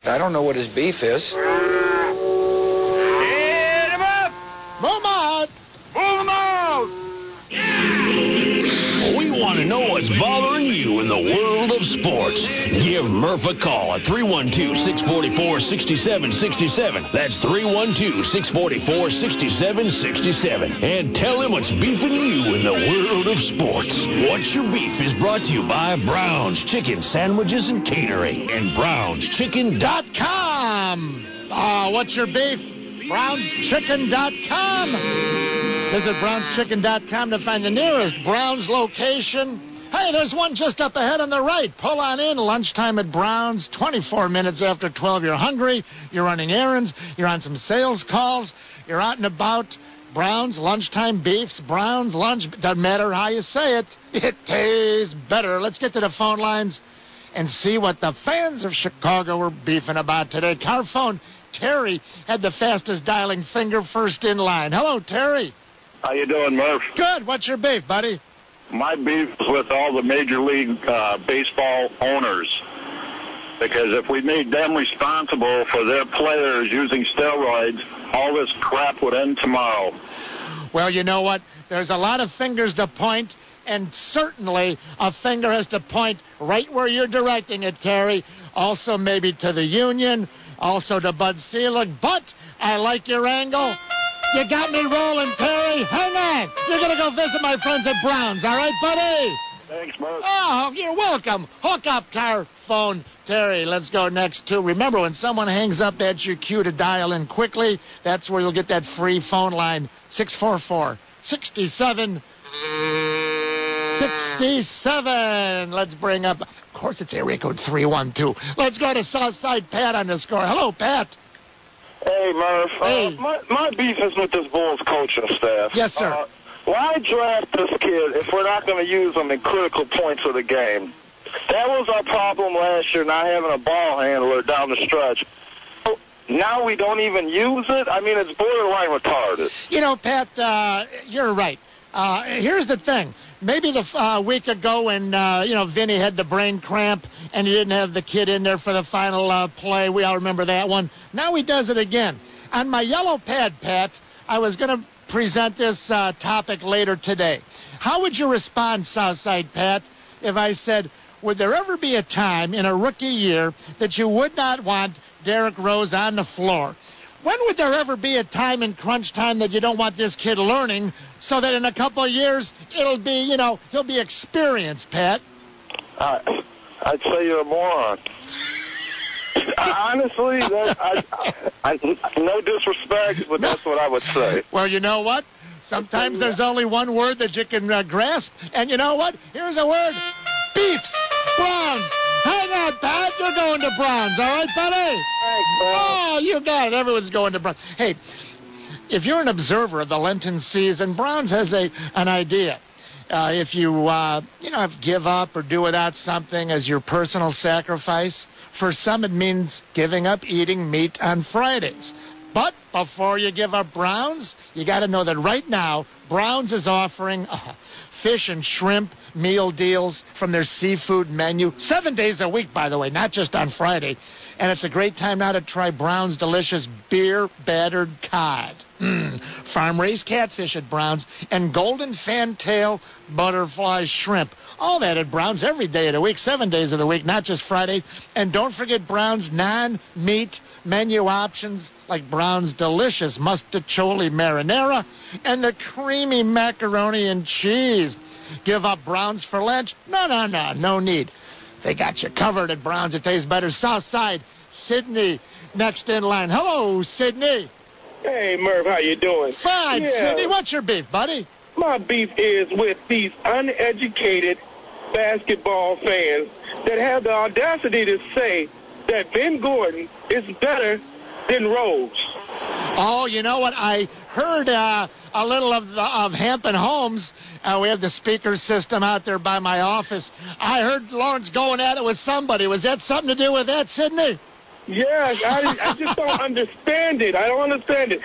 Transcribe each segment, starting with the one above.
I don't know what his beef is. Hit him up! Move out! Move him out! We want to know what's bothering you in the world of sports. Give Murph a call at 312-644-6767. That's 312-644-6767. And tell him what's beefing you in the world of sports. What's Your Beef is brought to you by Brown's Chicken Sandwiches and Catering and BrownsChicken.com. What's your beef? BrownsChicken.com. Visit BrownsChicken.com to find the nearest Browns location. Hey, there's one just up ahead on the right. Pull on in. Lunchtime at Browns. 24 minutes after 12. You're hungry. You're running errands. You're on some sales calls. You're out and about. Browns, lunchtime beefs, Browns, lunch. Doesn't matter how you say it. It tastes better. Let's get to the phone lines and see what the fans of Chicago were beefing about today. Car phone, Terry had the fastest dialing finger first in line. Hello, Terry. How you doing, Murph? Good. What's your beef, buddy? My beef is with all the Major League Baseball owners. Because if we made them responsible for their players using steroids, all this crap would end tomorrow. Well, you know what? There's a lot of fingers to point, and certainly a finger has to point right where you're directing it, Terry. Also maybe to the union, also to Bud Selig. But I like your angle. You got me rolling, Terry. Hang on. You're going to go visit my friends at Browns, all right, buddy? Thanks, Murph. Oh, you're welcome. Hook up, car phone, Terry. Let's go next to. Remember, when someone hangs up, that's your cue to dial in quickly. That's where you'll get that free phone line, 644-6767. Let's bring up, of course, it's area code 312. Let's go to Southside Pat on the score. Hello, Pat. Hey, Murph. Hey. My beef is with this Bulls coaching staff. Yes, sir. Why draft this kid if we're not going to use him in critical points of the game? That was our problem last year, not having a ball handler down the stretch. Now we don't even use it? I mean, it's borderline retarded. You know, Pat, you're right. Here's the thing. Maybe the week ago when, Vinny had the brain cramp and he didn't have the kid in there for the final play. We all remember that one. Now he does it again. On my yellow pad, Pat, I was going to present this topic later today. How would you respond, Southside Pat, if I said, would there ever be a time in a rookie year that you would not want Derrick Rose on the floor? When would there ever be a time in crunch time that you don't want this kid learning so that in a couple of years it'll be, he'll be experienced, Pat? I'd say you're a moron. Honestly, no disrespect, but that's what I would say. Well, you know what? Sometimes there's only one word that you can grasp, and you know what? Here's a word. Beefs. Browns. Hang on, Pat. You're going to Browns, all right, buddy? Thanks, man. Oh, you got it. Everyone's going to Browns. Hey, if you're an observer of the Lenten season, Browns has an idea. If you, give up or do without something as your personal sacrifice, for some it means giving up eating meat on Fridays. But before you give up Browns, you got to know that right now, Browns is offering fish and shrimp meal deals from their seafood menu. 7 days a week, by the way, not just on Friday. And it's a great time now to try Brown's delicious beer-battered cod. Farm-raised catfish at Brown's and golden fantail butterfly shrimp. All that at Brown's every day of the week, 7 days of the week, not just Fridays. And don't forget Brown's non-meat menu options like Brown's delicious mustacholi marinara and the creamy macaroni and cheese. Give up Brown's for lunch? No need. They got you covered at Brown's. It tastes better. Southside, Sydney, next in line. Hello, Sydney. Hey, Murph, how you doing? Fine, Sydney. What's your beef, buddy? My beef is with these uneducated basketball fans that have the audacity to say that Ben Gordon is better than Rose. Oh, you know what? I heard a little of Hampton Homes. We have the speaker system out there by my office. I heard Lawrence going at it with somebody. Was that something to do with that, Sydney? Yes, I just don't understand it. I don't understand it.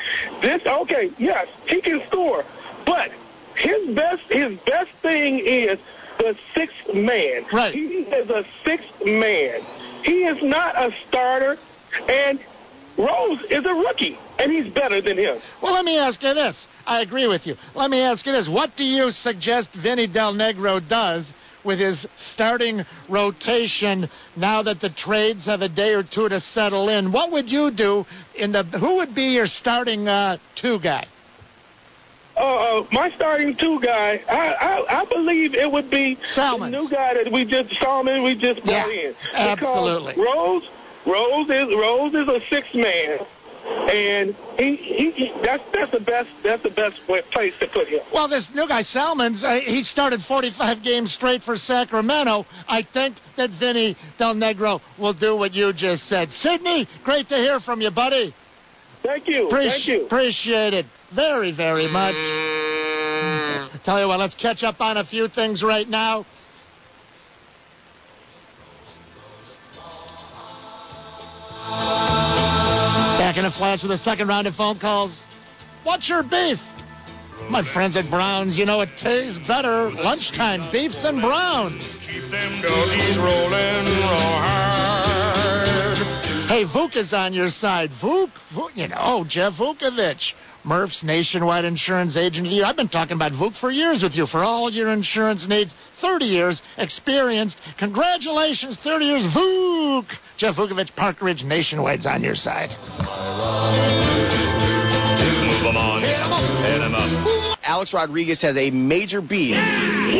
Yes, he can score, but his best thing is the sixth man. Right. He is a sixth man. He is not a starter. And Rose is a rookie, and he's better than him. Well, let me ask you this. I agree with you. Let me ask you this. What do you suggest Vinny Del Negro does with his starting rotation now that the trades have a day or two to settle in? What would you do who would be your starting two guy? My starting two guy, I believe it would be Salmons. the new guy that we just brought in. Absolutely. Because Rose is a sixth man, and that's the best place to put him. Well, this new guy Salmons, he started 45 games straight for Sacramento. I think that Vinny Del Negro will do what you just said. Sidney, great to hear from you, buddy. Thank you. Appreciate it very, very much. Tell you what, let's catch up on a few things right now. Back in a flash with a second round of phone calls. What's your beef? My friends at Browns, you know it tastes better. Lunchtime beefs and Browns. Keep them doggies rolling real hard. Hey, Vuk is on your side. Vuk, Jeff Vukovich, Murph's nationwide insurance agent of the year. I've been talking about Vuk for years with you for all your insurance needs. 30 years experienced. Congratulations, 30 years, Vuk. Jeff Vukovich, Park Ridge Nationwide's on your side. Move them on. Hit him up. Alex Rodriguez has a major beef.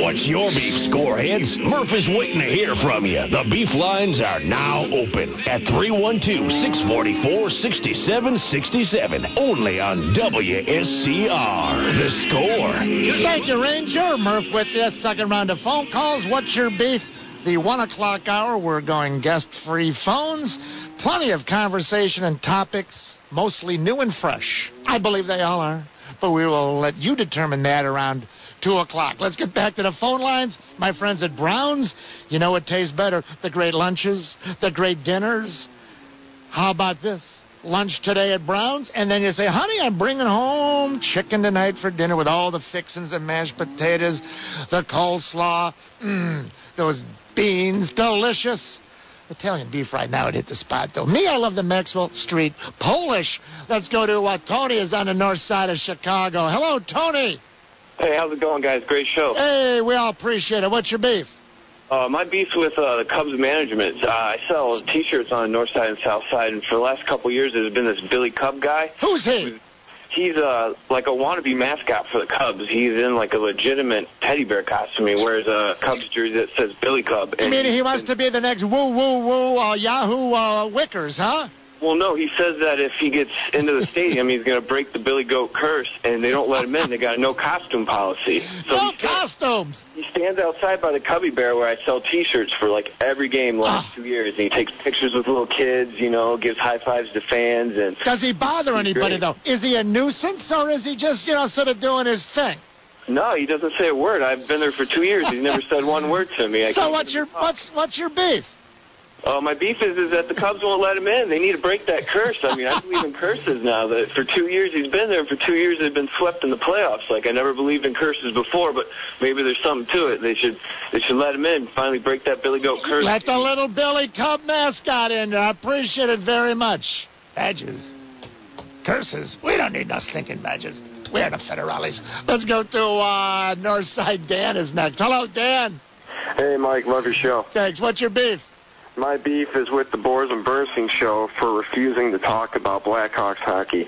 What's your beef, scoreheads? Murph is waiting to hear from you. The beef lines are now open at 312-644-6767. Only on WSCR. The Score. Thank you, Ranger. Murph with you. Second round of phone calls. What's your beef? The 1 o'clock hour, we're going guest-free phones. Plenty of conversation and topics, mostly new and fresh. I believe they all are. But we will let you determine that around 2 o'clock. Let's get back to the phone lines. My friends at Browns, you know what tastes better? The great lunches, the great dinners. How about this? Lunch today at Browns, and then you say, honey, I'm bringing home chicken tonight for dinner with all the fixings, the mashed potatoes, the coleslaw, those beans, delicious. Italian beef right now would hit the spot, though. Me, I love the Maxwell Street Polish. Let's go to Tony is on the north side of Chicago. Hello, Tony. Hey, how's it going, guys? Great show. Hey, we all appreciate it. What's your beef? My beef's with the Cubs management. I sell T-shirts on the north side and south side, and for the last couple of years, there's been this Billy Cub guy. Who's he? He's like a wannabe mascot for the Cubs. He's in like a legitimate teddy bear costume. He wears a Cubs jersey that says Billy Cub. You mean he wants to be the next Yahoo Wickers, huh? Well, no, he says that if he gets into the stadium, he's going to break the Billy Goat curse, and they don't let him in. They got a no-costume policy. So no costumes. He stands outside by the Cubby Bear where I sell T-shirts for, like, every game the last 2 years, and he takes pictures with little kids, gives high fives to fans. And does he bother anybody, though? Is he a nuisance, or is he just, sort of doing his thing? No, he doesn't say a word. I've been there for 2 years. He's never said one word to me. So what's your beef? My beef is that the Cubs won't let him in. They need to break that curse. I mean, I believe in curses now. That for 2 years he's been there. For 2 years they've been swept in the playoffs. Like, I never believed in curses before, but maybe there's something to it. They should let him in. Finally break that Billy Goat curse. Let the little Billy Cub mascot in. I appreciate it very much. Badges, curses. We don't need no stinking badges. We're the Federales. Let's go to Northside. Dan is next. Hello, Dan. Hey, Mike. Love your show. Thanks. What's your beef? My beef is with the Boers and Bernstein show for refusing to talk about Blackhawks hockey.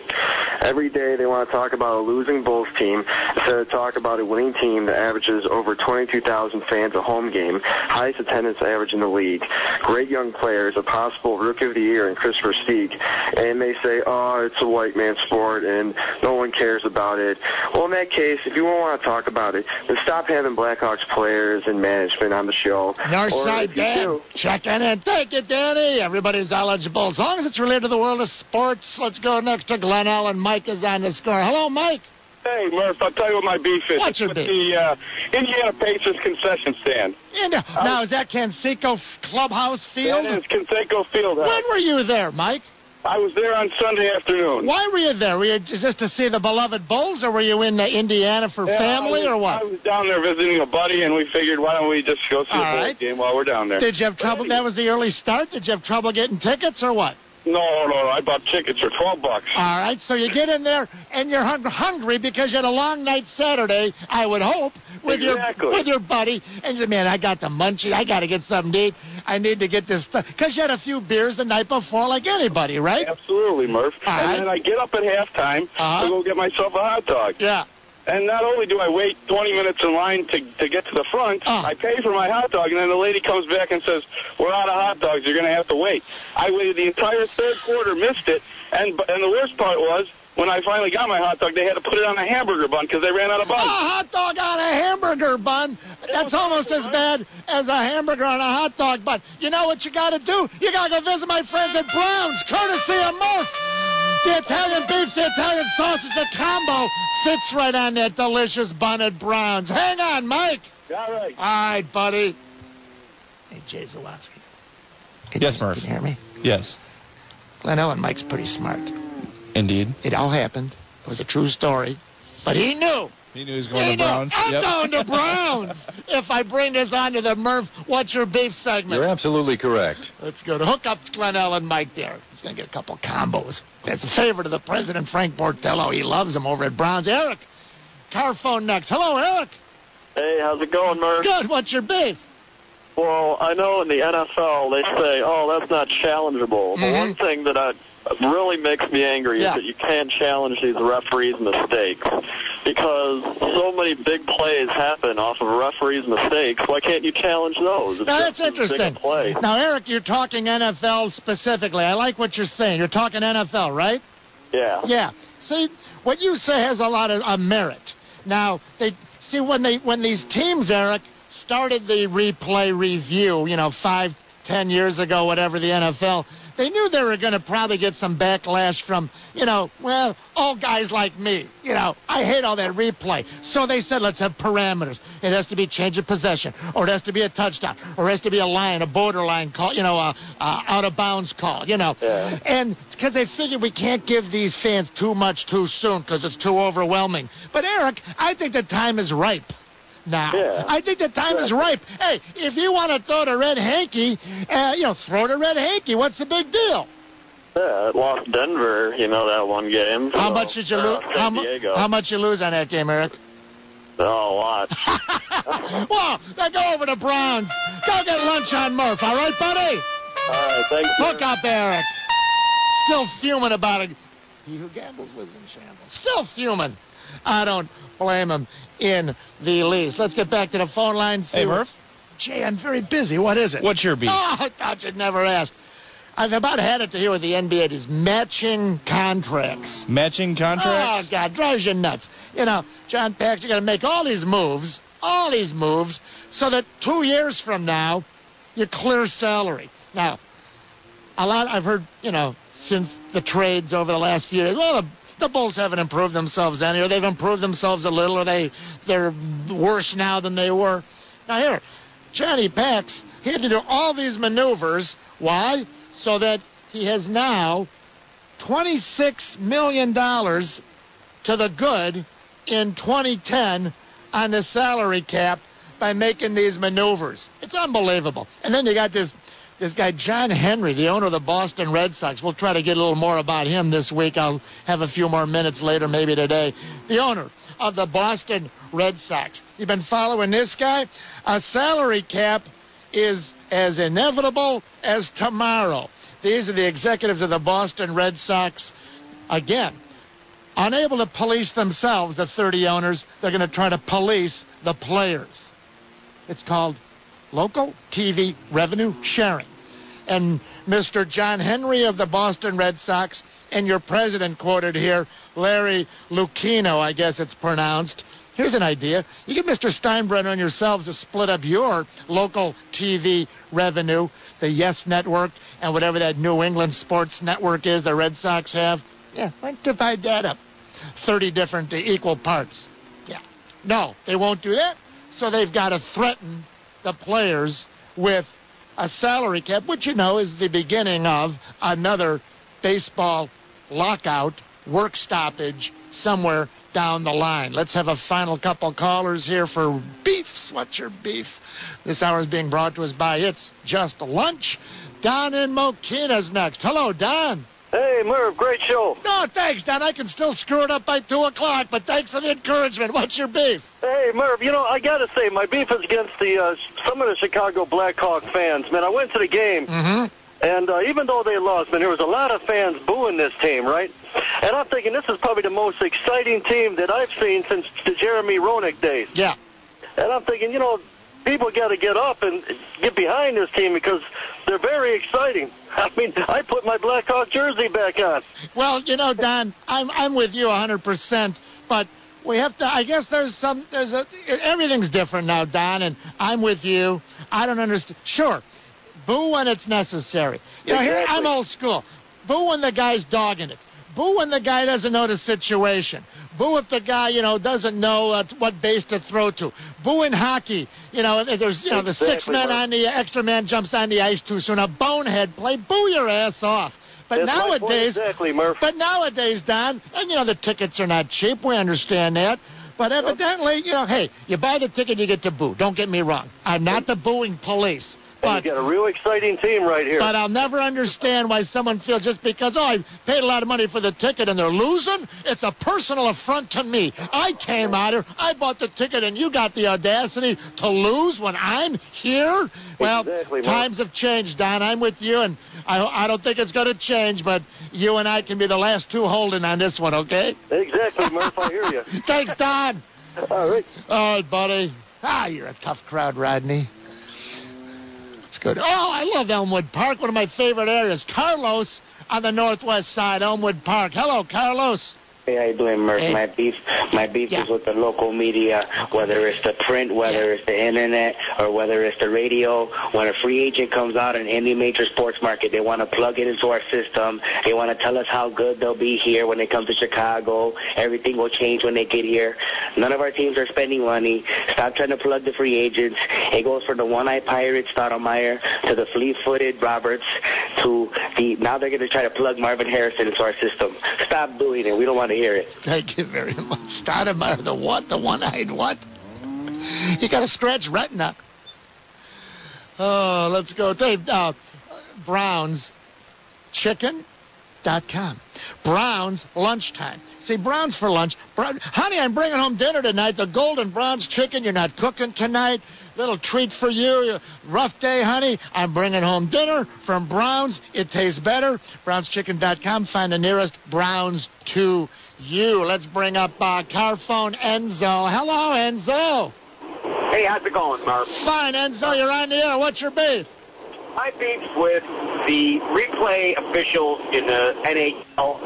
Every day they want to talk about a losing Bulls team instead of talk about a winning team that averages over 22,000 fans a home game, highest attendance average in the league, great young players, a possible Rookie of the Year in Christopher Stieg, and they say, oh, it's a white man sport and no one cares about it. Well, in that case, if you don't want to talk about it, then stop having Blackhawks players and management on the show. Northside Dan, check in. Thank you, Danny. Everybody's eligible as long as it's related to the world of sports. Let's go next to Glen Ellen. Mike is on the score. Hello, Mike. Hey, Murph, I'll tell you what my beef is. What's your beef? The Indiana Pacers concession stand. Now, is that Canseco Clubhouse Field? That is Canseco Field. When were you there, Mike? I was there on Sunday afternoon. Why were you there? Were you just to see the beloved Bulls, or were you in Indiana for family, or what? I was down there visiting a buddy, and we figured, why don't we just go see the Bulls game while we're down there. Did you have trouble? That was the early start. Did you have trouble getting tickets, or what? No. I bought tickets for $12. All right, so you get in there and you're hungry because you had a long night Saturday, I would hope, with your buddy. And you say, man, I got the munchies. I got to get something to eat. I need to get this stuff. Because you had a few beers the night before like anybody, right? Absolutely, Murph. All Then I get up at halftime to go get myself a hot dog. Yeah. And not only do I wait 20 minutes in line to get to the front, I pay for my hot dog, and then the lady comes back and says, we're out of hot dogs. You're going to have to wait. I waited the entire third quarter, missed it, and the worst part was, when I finally got my hot dog, they had to put it on a hamburger bun because they ran out of buns. A hot dog on a hamburger bun? That's almost as bad as a hamburger on a hot dog bun. You know what you got to do? You got to go visit my friends at Brown's, courtesy of Murph. The Italian beef, the Italian sausage, the combo fits right on that delicious bun at Brown's. Hang on, Mike. All right. All right, buddy. Hey, Jay Zawaski. Yes, Murph. Can you hear me? Yes. Glenn and Mike's pretty smart. Indeed. It all happened. It was a true story. But he knew. He knew he was going to Browns. I'm going to Browns. If I bring this on to the Murph, what's your beef segment? You're absolutely correct. Let's go to hook up Glenell and Mike there. He's going to get a couple combos. That's a favorite of the president, Frank Bortello. He loves them over at Browns. Eric, car phone next. Hello, Eric. Hey, how's it going, Murph? Good. What's your beef? Well, I know in the NFL they say, oh, that's not challengeable. The one thing that really makes me angry is that you can't challenge these referees' mistakes because so many big plays happen off of referees' mistakes. Why can't you challenge those? Now, that's interesting. Now, Eric, you're talking NFL specifically. I like what you're saying. You're talking NFL, right? Yeah. Yeah. See, what you say has a lot of merit. Now, when these teams, Eric, started the replay review, 5-10 years ago, whatever, the NFL, they knew they were going to probably get some backlash from, old guys like me. I hate all that replay. So they said, let's have parameters. It has to be change of possession, or it has to be a touchdown, or it has to be a line, a borderline call, out of bounds call, Yeah. And because they figured we can't give these fans too much too soon because it's too overwhelming. But, Eric, I think the time is ripe. Now, I think the time is ripe. Hey, if you want to throw the red hanky, throw the red hanky. What's the big deal? Yeah, it lost Denver, that one game. How much did you lose? How much you lose on that game, Eric? Oh, a lot. Well, then go over to Browns. Go get lunch on Murph, all right, buddy? All right, thanks. Hook up, Eric. Still fuming about it. He who gambles lives in shambles. Still fuming. I don't blame him in the least. Let's get back to the phone line. Hey, Murph. Jay, I'm very busy. What is it? What's your beef? Oh, I thought you'd never asked. I've about had it to hear with the NBA. These matching contracts. Matching contracts? Oh, God, drives you nuts. John Pax, you're going to make all these moves, so that 2 years from now, you clear salary. Now, I've heard, since the trades over the last few years, well, the Bulls haven't improved themselves any, or they've improved themselves a little, or they're worse now than they were. Now here, Johnny Pax, he had to do all these maneuvers. Why? So that he has now $26 million to the good in 2010 on the salary cap by making these maneuvers. It's unbelievable. And then you got this guy, John Henry, the owner of the Boston Red Sox. We'll try to get a little more about him this week. I'll have a few more minutes later, maybe today. The owner of the Boston Red Sox. You've been following this guy? A salary cap is as inevitable as tomorrow. These are the executives of the Boston Red Sox. Again, unable to police themselves, the 30 owners, they're going to try to police the players. It's called local TV revenue sharing. And Mr. John Henry of the Boston Red Sox and your president quoted here, Larry Lucchino, I guess it's pronounced. Here's an idea. You get Mr. Steinbrenner and yourselves to split up your local TV revenue, the Yes Network, and whatever that New England sports network is the Red Sox have. Yeah, why don't you divide that up? 30 different equal parts. Yeah. No, they won't do that. So they've got to threaten the players with a salary cap, which is the beginning of another baseball lockout, work stoppage somewhere down the line. Let's have a final couple callers here for Beefs. What's your beef? This hour is being brought to us by It's Just Lunch. Don in Mokina's next. Hello, Don. Hey, Merv, great show. No, thanks, Don. I can still screw it up by 2 o'clock, but thanks for the encouragement. What's your beef? Hey, Merv, I got to say, my beef is against some of the Chicago Blackhawk fans. Man, I went to the game, and even though they lost, man, there was a lot of fans booing this team, right? And I'm thinking this is probably the most exciting team that I've seen since the Jeremy Roenick days. Yeah. And I'm thinking, people got to get up and get behind this team because they're very exciting. I mean, I put my Blackhawk jersey back on. Well, Don, I'm with you 100%, but we have to, I guess everything's different now, Don, and I'm with you. I don't understand. Sure, boo when it's necessary. Here, I'm old school. Boo when the guy's dogging it. Boo when the guy doesn't know the situation. Boo if the guy, doesn't know what base to throw to. Boo in hockey. There's, the 6 men on the extra man jumps on the ice too soon. A bonehead play. Boo your ass off. But That's nowadays, exactly, Murph. But nowadays, Don, and the tickets are not cheap. We understand that. But evidently, hey, you buy the ticket, you get to boo. Don't get me wrong. I'm not the booing police. And you got a real exciting team right here. But I'll never understand why someone feels just because, I paid a lot of money for the ticket and they're losing, it's a personal affront to me. I came out here, I bought the ticket, and you got the audacity to lose when I'm here? Well, exactly, times have changed, Don. I'm with you, and I don't think it's going to change, but you and I can be the last two holding on this one, okay? Exactly, Murph. I hear you. Thanks, Don. All right. All right, buddy. You're a tough crowd, Rodney. Good. Oh, I love Elmwood Park, one of my favorite areas. Carlos on the northwest side, Elmwood Park. Hello, Carlos. Hey, how you doing, Murph? Hey. My beef is with the local media, whether it's the print, whether it's the internet, or whether it's the radio. When a free agent comes out in any major sports market, they want to plug it into our system. They want to tell us how good they'll be here when they come to Chicago. Everything will change when they get here. None of our teams are spending money. Stop trying to plug the free agents. It goes from the one-eyed pirate Stoudemire to the fleet-footed Roberts to now they're going to try to plug Marvin Harrison into our system. Stop doing it. We don't want to hear it. Thank you very much. Stoudemire, the what? The one-eyed what? You got to stretch retina. Oh, let's go. Dave, Browns Chicken.com. Browns lunchtime. See, Browns for lunch. Honey, I'm bringing home dinner tonight. The Golden Browns chicken. You're not cooking tonight. Little treat for you. Rough day, honey. I'm bringing home dinner from Browns. It tastes better. BrownsChicken.com. Find the nearest Browns to you. Let's bring up car phone Enzo. Hello, Enzo. Hey, how's it going, Marv? Fine, Enzo. You're on the air. What's your beef? My beef's with the replay officials in the NHL.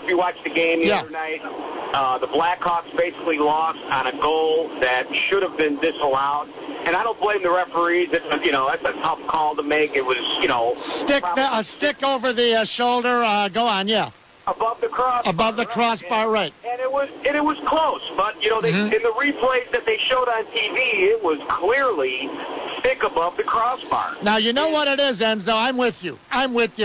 If you watched the game the other night, the Blackhawks basically lost on a goal that should have been disallowed. And I don't blame the referees. That's a tough call to make. It was, stick over the shoulder. Go on, yeah. Above the crossbar. Above the crossbar, right. And it was close. But, in the replays that they showed on TV, it was clearly thick above the crossbar. Now, you know what it is, Enzo. I'm with you.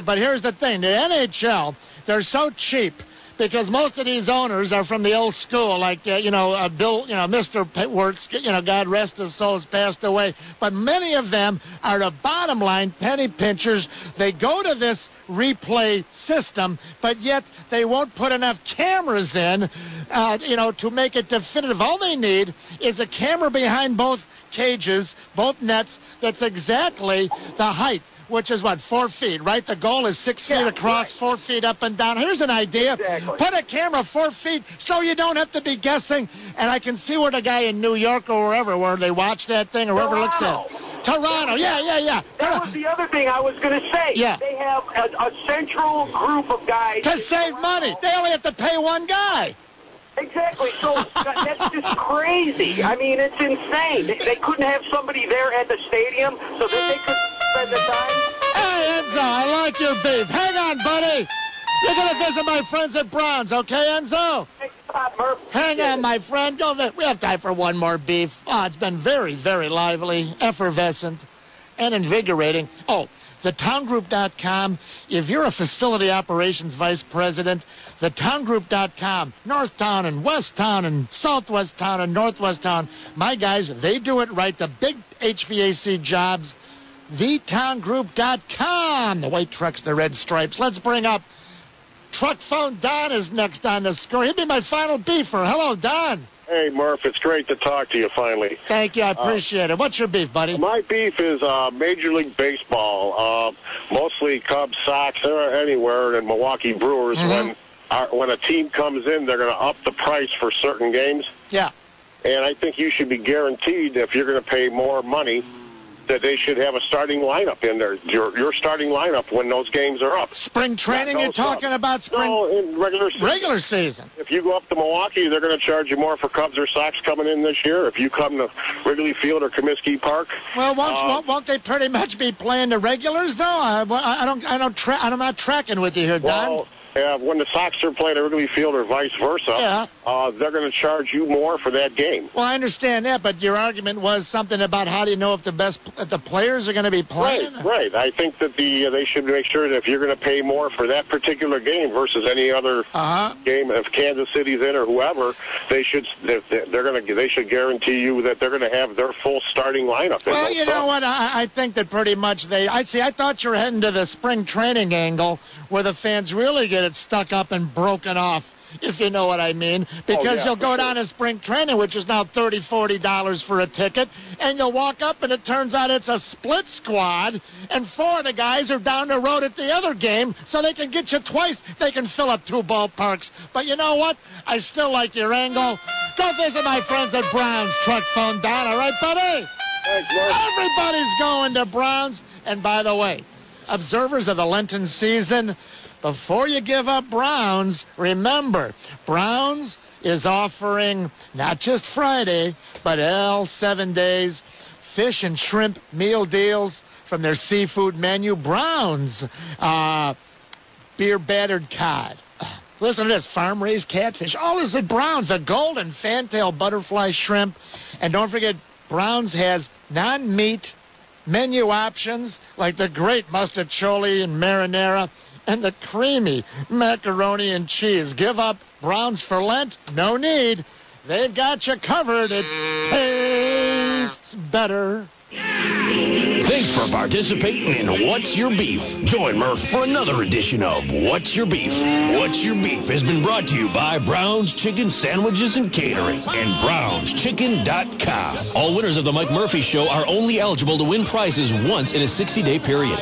But here's the thing. The NHL, they're so cheap because most of these owners are from the old school, like, Bill, Mr. Works, God rest his soul, has passed away. But many of them are the bottom line penny pinchers. They go to this replay system, but yet they won't put enough cameras in, to make it definitive. All they need is a camera behind both cages, both nets, that's exactly the height, which is, 4 feet, right? The goal is 6 feet across, 4 feet up and down. Here's an idea. Exactly. Put a camera 4 feet so you don't have to be guessing. And I can see where the guy in New York or wherever, where they watch that thing or whoever looks at it. Toronto, yeah. That was the other thing I was going to say. Yeah. They have a central group of guys. To save money. They only have to pay one guy. Exactly. So that's just crazy. I mean, it's insane. They couldn't have somebody there at the stadium so that they could spend the time. Hey, Enzo, I like your beef. Hang on, buddy. You're going to visit my friends at Browns, okay, Enzo? Hang on, my friend. We have time for one more beef. Oh, it's been very, very lively, effervescent, and invigorating. Oh, thetowngroup.com. If you're a facility operations vice president, thetowngroup.com. Northtown and Westtown and Southwest Town and Northwest Town. My guys, they do it right. The big HVAC jobs, thetowngroup.com. The white trucks, the red stripes. Let's bring up Truck Phone Don is next on the score. He'll be my final beefer. Hello, Don. Hey, Murph, it's great to talk to you finally. Thank you. I appreciate it. What's your beef, buddy? My beef is Major League Baseball, mostly Cubs, Sox, or anywhere, and Milwaukee Brewers. When a team comes in, they're going to up the price for certain games. Yeah. And I think you should be guaranteed if you're going to pay more money that they should have a starting lineup in there. Your starting lineup when those games are up. Spring training you're talking about? No, in regular season. Regular season. If you go up to Milwaukee, they're going to charge you more for Cubs or Sox coming in this year. If you come to Wrigley Field or Comiskey Park. Well, won't they pretty much be playing the regulars though? I'm not tracking with you here, Don. Well, when the Sox are playing at Wrigley Field or vice versa, they're going to charge you more for that game. Well, I understand that, but your argument was something about how do you know if the players are going to be playing? Right. I think that they should make sure that if you're going to pay more for that particular game versus any other game, if Kansas City's in or whoever, they should guarantee you that they're going to have their full starting lineup. Well, you know what? I think that pretty much I thought you were heading to the spring training angle where the fans really get it stuck up and broken off, if you know what I mean, because you'll go down to spring training, which is now $30, $40 for a ticket, and you'll walk up and it turns out it's a split squad, and 4 of the guys are down the road at the other game, so they can get you twice. They can fill up 2 ballparks. But you know what? I still like your angle. Go visit my friends at Browns. Truck Phone Don, all right, buddy? Thanks, Mark. Everybody's going to Browns. And by the way, observers of the Lenten season, before you give up Browns, remember, Browns is offering not just Friday, but all 7 days, fish and shrimp meal deals from their seafood menu. Browns, beer battered cod. Listen to this, farm-raised catfish. All this at Browns, the golden fantail butterfly shrimp. And don't forget, Browns has non-meat menu options like the great mustacholi and marinara and the creamy macaroni and cheese. Give up Browns for Lent? No need. They've got you covered. It tastes better. Thanks for participating in What's Your Beef. Join Murph for another edition of What's Your Beef. What's Your Beef has been brought to you by Brown's Chicken Sandwiches and Catering and BrownsChicken.com. All winners of the Mike Murphy Show are only eligible to win prizes once in a 60-day period.